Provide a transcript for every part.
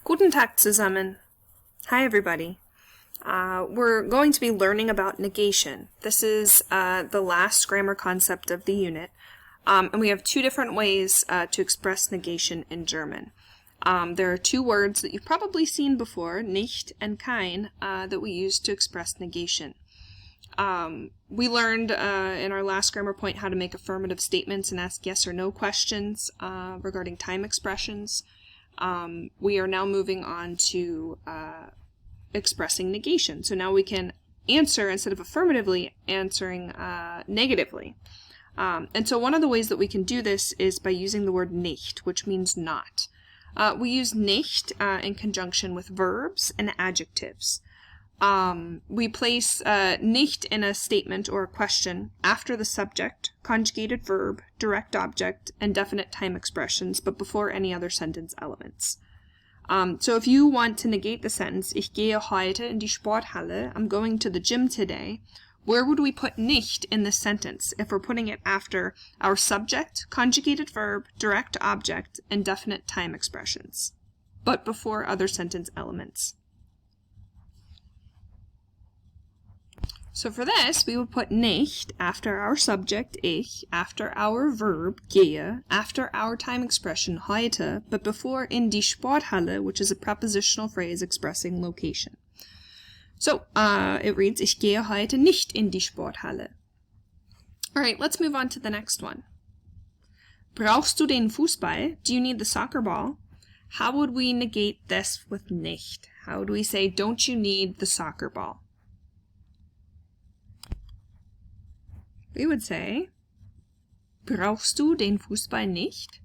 Guten Tag zusammen. Hi everybody. We're going to be learning about negation. This is the last grammar concept of the unit, and we have two different ways to express negation in German. There are two words that you've probably seen before, nicht and kein, that we use to express negation. We learned in our last grammar point how to make affirmative statements and ask yes or no questions regarding time expressions. We are now moving on to expressing negation. So now we can answer, instead of affirmatively, answering negatively. And so one of the ways that we can do this is by using the word nicht, which means not. We use nicht in conjunction with verbs and adjectives. We place nicht in a statement or a question after the subject, conjugated verb, direct object, and definite time expressions, but before any other sentence elements. So if you want to negate the sentence, ich gehe heute in die Sporthalle, I'm going to the gym today, where would we put nicht in this sentence if we're putting it after our subject, conjugated verb, direct object, and definite time expressions, but before other sentence elements? So for this, we would put nicht after our subject, ich, after our verb, gehe, after our time expression, heute, but before in die Sporthalle, which is a prepositional phrase expressing location. So, it reads, ich gehe heute nicht in die Sporthalle. Alright, let's move on to the next one. Brauchst du den Fußball? Do you need the soccer ball? How would we negate this with nicht? How would we say, don't you need the soccer ball? We would say, brauchst du den Fußball nicht?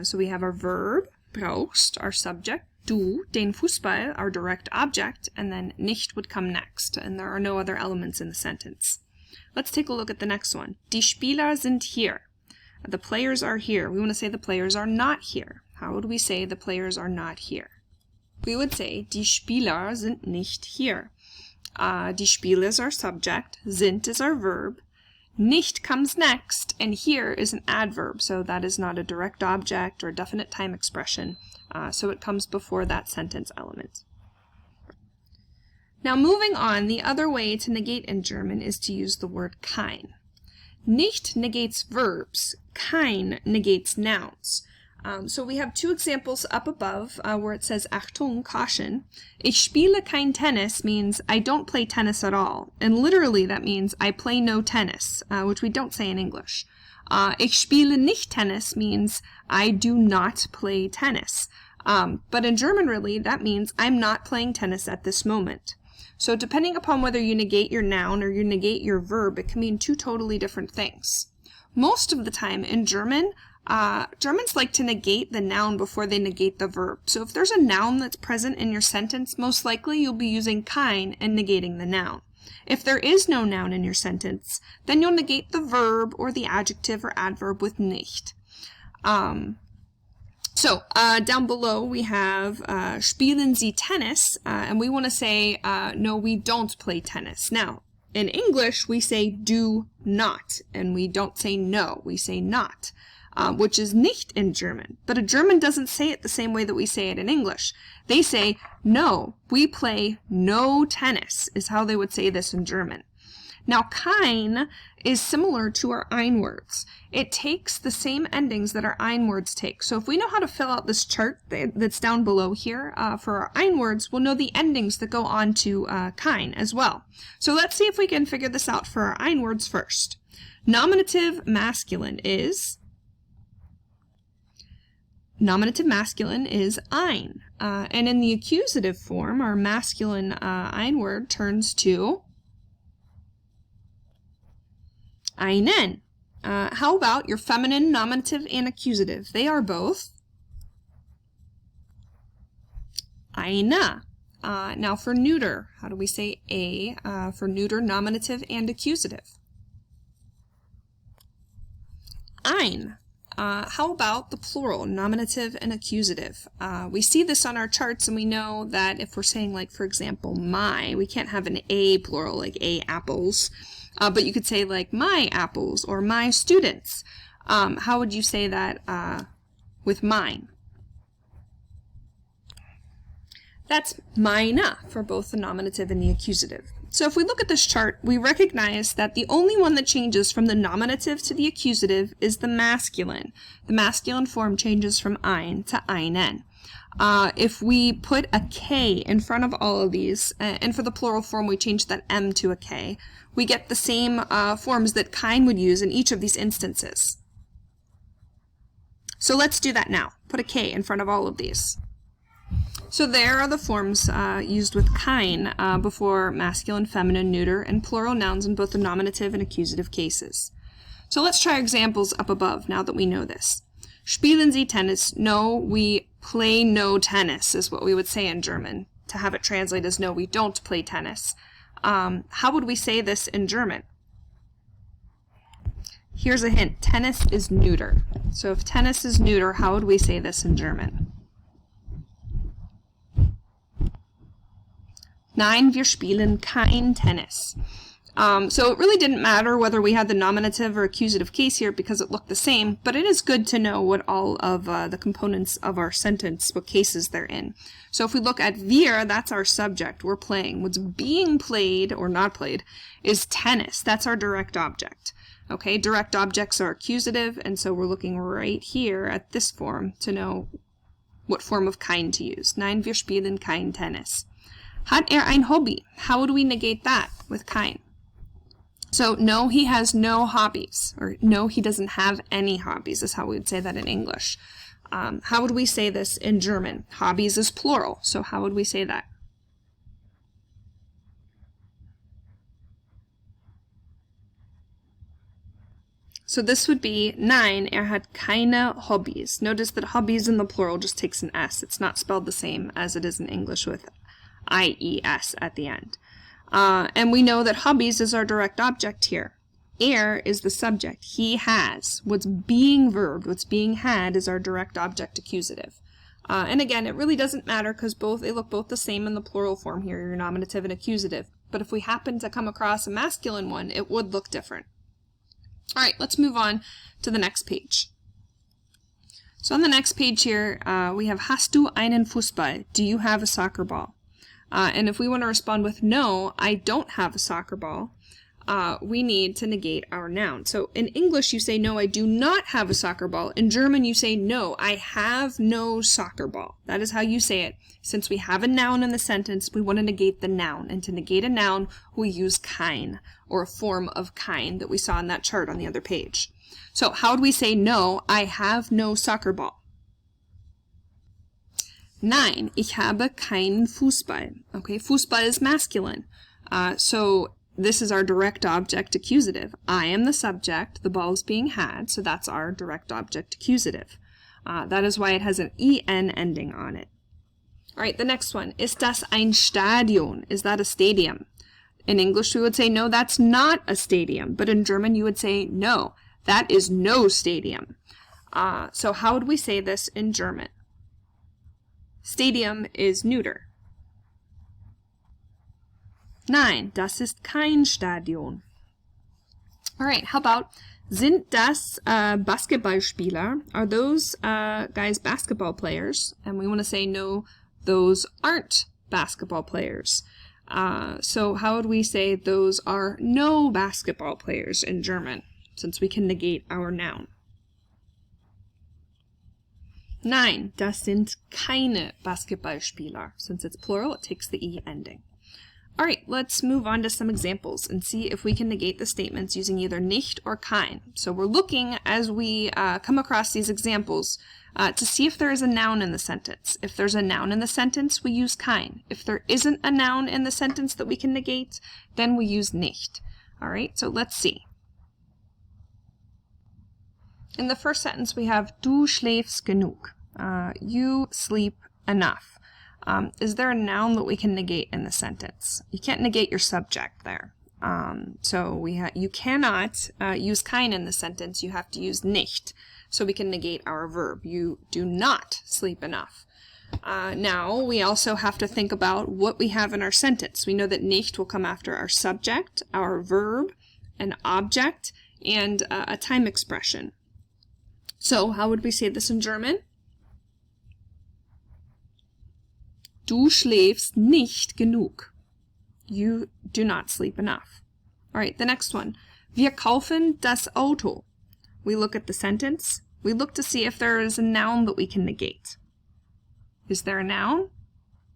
So we have our verb, brauchst, our subject, du, den Fußball, our direct object, and then nicht would come next, and there are no other elements in the sentence. Let's take a look at the next one. Die Spieler sind hier. The players are here. We want to say the players are not here. How would we say the players are not here? We would say, die Spieler sind nicht hier. Die Spiele is our subject, sind is our verb, nicht comes next, and here is an adverb, so that is not a direct object or definite time expression, so it comes before that sentence element. Now moving on, the other way to negate in German is to use the word kein. Nicht negates verbs, kein negates nouns. So we have two examples up above where it says Achtung, caution. Ich spiele kein Tennis means I don't play tennis at all. And literally that means I play no tennis, which we don't say in English. Ich spiele nicht Tennis means I do not play tennis. But in German really that means I'm not playing tennis at this moment. So depending upon whether you negate your noun or you negate your verb, it can mean two totally different things. Most of the time in German, Germans like to negate the noun before they negate the verb. So if there's a noun that's present in your sentence, most likely you'll be using kein and negating the noun. If there is no noun in your sentence, then you'll negate the verb or the adjective or adverb with nicht. Down below we have spielen Sie Tennis, and we want to say, no, we don't play tennis. Now, in English, we say do not, and we don't say no, we say not. Which is nicht in German. But a German doesn't say it the same way that we say it in English. They say, no, we play no tennis, is how they would say this in German. Now, kein is similar to our ein words. It takes the same endings that our ein words take. So if we know how to fill out this chart that's down below here for our ein words, we'll know the endings that go on to kein as well. So let's see if we can figure this out for our ein words first. Nominative masculine is ein. And in the accusative form, our masculine ein word turns to einen. How about your feminine nominative and accusative? They are both eine. Now for neuter, how do we say a for neuter nominative and accusative? Ein. How about the plural, nominative and accusative? We see this on our charts and we know that if we're saying, like, for example, my, we can't have an a plural, like a apples, but you could say, like, my apples or my students. How would you say that with mine? That's meine for both the nominative and the accusative. So if we look at this chart, we recognize that the only one that changes from the nominative to the accusative is the masculine. The masculine form changes from ein to einen. If we put a K in front of all of these, and for the plural form we change that M to a K, we get the same forms that kein would use in each of these instances. So let's do that now. Put a K in front of all of these. So there are the forms used with kein before masculine, feminine, neuter, and plural nouns in both the nominative and accusative cases. So let's try examples up above now that we know this. Spielen Sie Tennis? No, we play no tennis is what we would say in German. To have it translate as no, we don't play tennis. How would we say this in German? Here's a hint. Tennis is neuter. So if tennis is neuter, how would we say this in German? Nein, wir spielen kein Tennis. So it really didn't matter whether we had the nominative or accusative case here because it looked the same, but it is good to know what all of the components of our sentence, what cases they're in. So if we look at wir, that's our subject, we're playing. What's being played, or not played, is tennis. That's our direct object. Okay, direct objects are accusative, and so we're looking right here at this form to know what form of kein to use. Nein, wir spielen kein Tennis. Hat ein Hobby? How would we negate that with kein? So no, he has no hobbies, or no, he doesn't have any hobbies is how we would say that in English. How would we say this in German? Hobbies is plural, so how would we say that? So this would be, nein, hat keine Hobbys. Notice that hobbies in the plural just takes an S. It's not spelled the same as it is in English with IES at the end. And we know that hobbies is our direct object here. Is the subject. He has. What's being verbed, what's being had is our direct object accusative. And again, it really doesn't matter because they look both the same in the plural form here, your nominative and accusative. But if we happen to come across a masculine one, it would look different. All right, let's move on to the next page. So on the next page here, we have Hast du einen Fußball? Do you have a soccer ball? And if we want to respond with no, I don't have a soccer ball, we need to negate our noun. So in English you say no, I do not have a soccer ball. In German you say no, I have no soccer ball. That is how you say it. Since we have a noun in the sentence, we want to negate the noun. And to negate a noun, we use kein, or a form of kein that we saw in that chart on the other page. So how would we say no, I have no soccer ball? Nein, ich habe keinen Fußball. Okay, Fußball is masculine. So this is our direct object accusative. I am the subject, the ball is being had, so that's our direct object accusative. That is why it has an en ending on it. All right, the next one. Ist das ein Stadion? Is that a stadium? In English we would say no, that's not a stadium. But in German you would say no, that is no stadium. So how would we say this in German? Stadium is neuter. Nein, das ist kein Stadion. All right, how about, sind das Basketballspieler? Are those guys basketball players? And we want to say no, those aren't basketball players. So how would we say those are no basketball players in German, since we can negate our noun? Nein, das sind keine Basketballspieler. Since it's plural, it takes the E ending. All right, let's move on to some examples and see if we can negate the statements using either nicht or kein. So we're looking, as we come across these examples, to see if there is a noun in the sentence. If there's a noun in the sentence, we use kein. If there isn't a noun in the sentence that we can negate, then we use nicht. All right, so let's see. In the first sentence, we have du schläfst genug. You sleep enough. Is there a noun that we can negate in the sentence? You can't negate your subject there. So you cannot use kein in the sentence. You have to use nicht. So we can negate our verb. You do not sleep enough. Now, we also have to think about what we have in our sentence. We know that nicht will come after our subject, our verb, an object, and a time expression. So how would we say this in German? Du schläfst nicht genug. You do not sleep enough. All right, the next one. Wir kaufen das Auto. We look at the sentence. We look to see if there is a noun that we can negate. Is there a noun?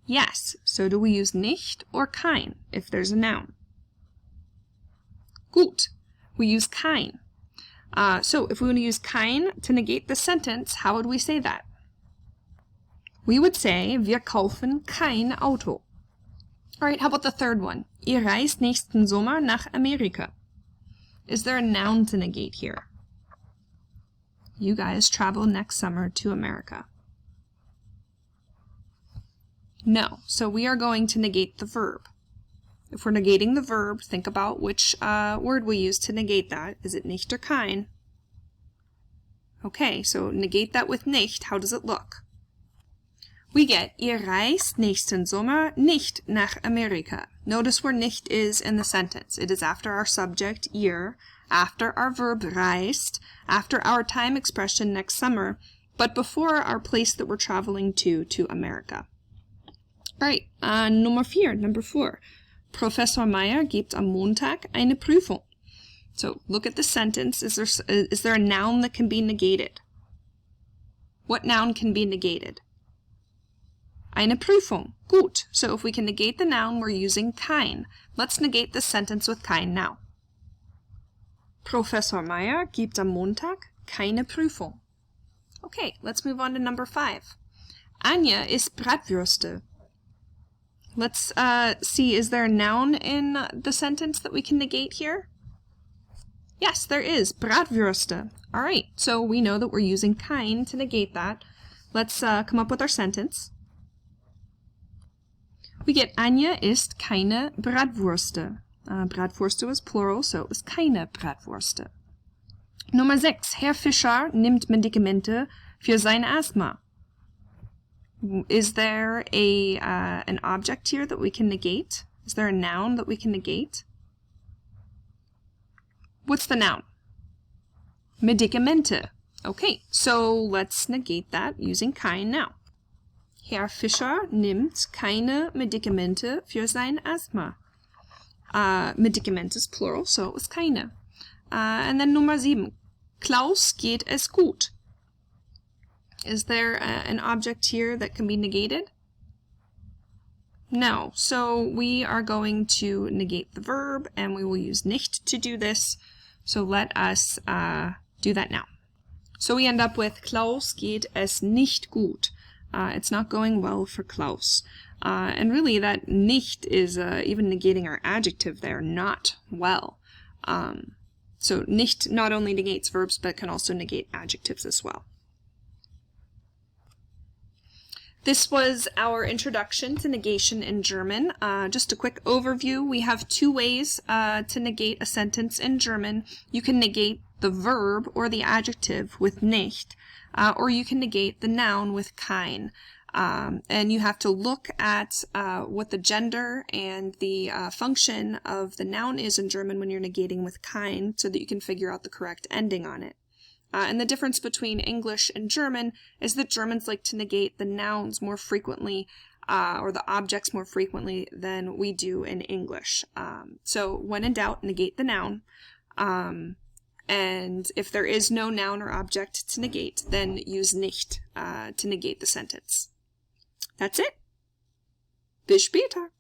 Yes. So do we use nicht or kein if there's a noun? Gut. We use kein. So if we want to use kein to negate the sentence, how would we say that? We would say, wir kaufen kein Auto. All right, how about the third one? Ihr reist nächsten Sommer nach Amerika. Is there a noun to negate here? You guys travel next summer to America. No, so we are going to negate the verb. If we're negating the verb, think about which word we use to negate that. Is it nicht or kein? Okay, so negate that with nicht. How does it look? We get, ihr reist nächsten Sommer nicht nach Amerika. Notice where nicht is in the sentence. It is after our subject, ihr, after our verb reist, after our time expression next summer, but before our place that we're traveling to America. All right, number 4. Professor Meyer gibt am Montag eine Prüfung. So look at the sentence. Is there a noun that can be negated? What noun can be negated? Eine Prüfung. Gut. So if we can negate the noun, we're using kein. Let's negate the sentence with kein now. Professor Meyer gibt am Montag keine Prüfung. Okay, let's move on to number 5. Anja isst Bratwürste. Let's see, is there a noun in the sentence that we can negate here? Yes, there is. Bratwürste. All right, so we know that we're using kein to negate that. Let's come up with our sentence. We get Anja isst keine Bratwürste. Bratwürste was plural, so it was keine Bratwürste. Nummer 6. Herr Fischer nimmt Medikamente für sein Asthma. Is there an object here that we can negate? Is there a noun that we can negate? What's the noun? Medikamente. Okay, so let's negate that using kein now. Herr Fischer nimmt keine Medikamente für sein Asthma. Medikamente is plural, so it was keine. And then Nummer 7. Klaus geht es gut. Is there an object here that can be negated? No, so we are going to negate the verb, and we will use nicht to do this. So let us do that now. So we end up with Klaus geht es nicht gut. It's not going well for Klaus. And really that nicht is even negating our adjective there, not well. So nicht not only negates verbs, but can also negate adjectives as well. This was our introduction to negation in German. Just a quick overview. We have 2 ways to negate a sentence in German. You can negate the verb or the adjective with nicht, or you can negate the noun with kein. And you have to look at what the gender and the function of the noun is in German when you're negating with kein, so that you can figure out the correct ending on it. And the difference between English and German is that Germans like to negate the nouns more frequently, or the objects more frequently than we do in English. So when in doubt, negate the noun. And if there is no noun or object to negate, then use nicht to negate the sentence. That's it. Bis später.